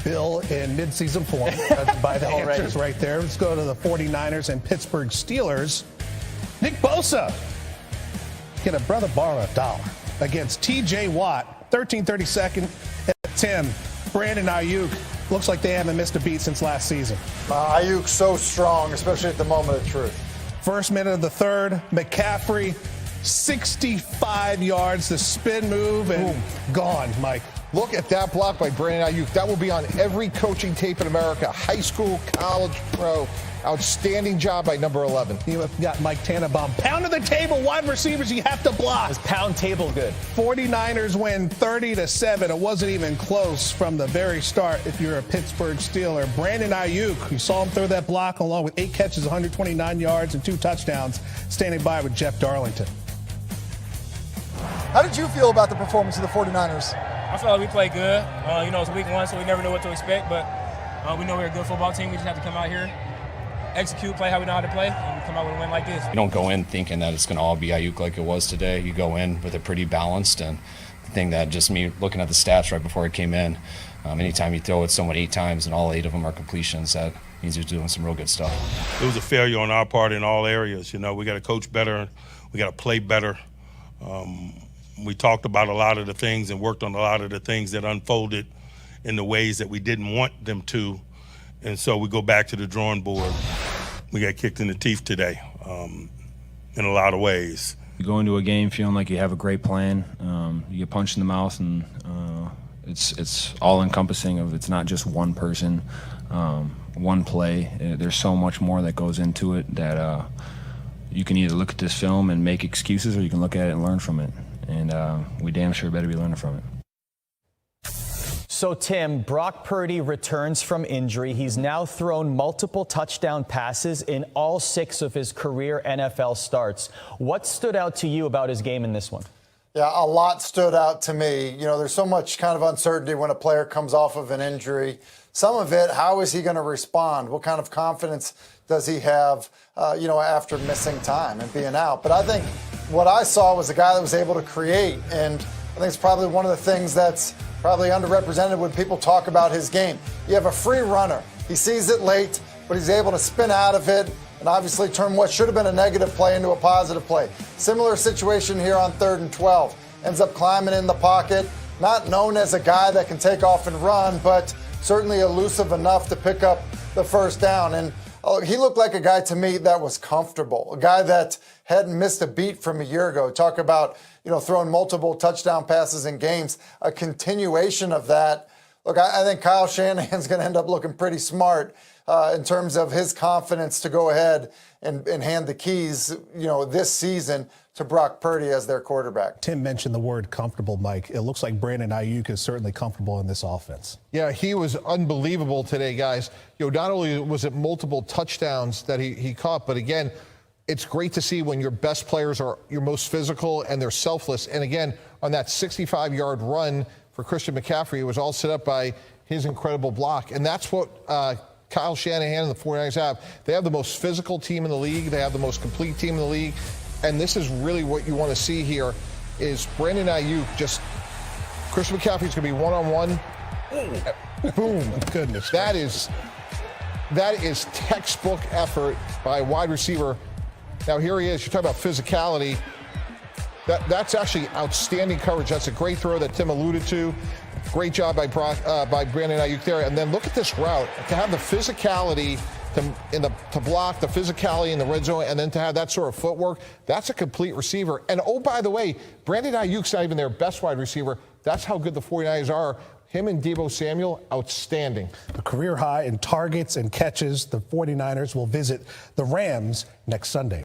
Bill in midseason form by the answers right there. Let's go to the 49ers and Pittsburgh Steelers. Nick Bosa can a brother borrow $1 against T.J. Watt. 13:32 at 10. Brandon Ayuk looks like they haven't missed a beat since last season. Ayuk so strong, especially at the moment of truth. First minute of the third, McCaffrey, 65 yards, the spin move, and gone, Mike. Look at that block by Brandon Ayuk. That will be on every coaching tape in America. High school, college, pro. Outstanding job by number 11. You have got Mike Tannenbaum. Pound to the table, wide receivers, you have to block. Is pound table good? 49ers win 30-7. It wasn't even close from the very start if you're a Pittsburgh Steeler. Brandon Ayuk, you saw him throw that block along with 8 catches, 129 yards, and 2 touchdowns, standing by with Jeff Darlington. How did you feel about the performance of the 49ers? I felt like we played good. It's week 1, so we never know what to expect, but we know we're a good football team. We just have to come out here, execute, play how we know how to play, and come out with a win like this. You don't go in thinking that it's going to all be Ayuk like it was today. You go in with it pretty balanced, and the thing that just me looking at the stats right before it came in, anytime you throw it someone 8 times and all 8 of them are completions, that means you're doing some real good stuff. It was a failure on our part in all areas. We got to coach better. We got to play better. We talked about a lot of the things and worked on a lot of the things that unfolded in the ways that we didn't want them to. And so we go back to the drawing board. We got kicked in the teeth today in a lot of ways. You go into a game feeling like you have a great plan. You get punched in the mouth, and it's all-encompassing. It's not just one person, one play. There's so much more that goes into it that you can either look at this film and make excuses, or you can look at it and learn from it. And we damn sure better be learning from it. So, Tim, Brock Purdy returns from injury. He's now thrown multiple touchdown passes in all 6 of his career NFL starts. What stood out to you about his game in this one? Yeah, a lot stood out to me. There's so much kind of uncertainty when a player comes off of an injury. Some of it, how is he going to respond? What kind of confidence does he have, after missing time and being out? But I think what I saw was a guy that was able to create, and I think it's probably one of the things that's probably underrepresented when people talk about his game. You have a free runner. He sees it late, but he's able to spin out of it and obviously turn what should have been a negative play into a positive play. Similar situation here on 3rd and 12. Ends up climbing in the pocket. Not known as a guy that can take off and run, but certainly elusive enough to pick up the first down. And he looked like a guy to me that was comfortable, a guy that hadn't missed a beat from a year ago. Talk about, throwing multiple touchdown passes in games, a continuation of that. Look, I think Kyle Shanahan's going to end up looking pretty smart in terms of his confidence to go ahead and hand the keys, this season to Brock Purdy as their quarterback. Tim mentioned the word comfortable, Mike. It looks like Brandon Ayuk is certainly comfortable in this offense. Yeah, he was unbelievable today, guys. Not only was it multiple touchdowns that he caught, but again, it's great to see when your best players are your most physical and they're selfless. And again, on that 65-yard run for Christian McCaffrey, it was all set up by his incredible block. And that's what Kyle Shanahan and the 49ers have. They have the most physical team in the league. They have the most complete team in the league. And this is really what you want to see here is Brandon Ayuk Christian McCaffrey's going to be one-on-one. Boom. Goodness. That is textbook effort by a wide receiver. Now, here he is. You're talking about physicality. That's actually outstanding coverage. That's a great throw that Tim alluded to. Great job by Brandon Ayuk there. And then look at this route. To have the physicality to block, the physicality in the red zone, and then to have that sort of footwork, that's a complete receiver. And, oh, by the way, Brandon Ayuk's not even their best wide receiver. That's how good the 49ers are. Him and Deebo Samuel, outstanding. A career high in targets and catches. The 49ers will visit the Rams next Sunday.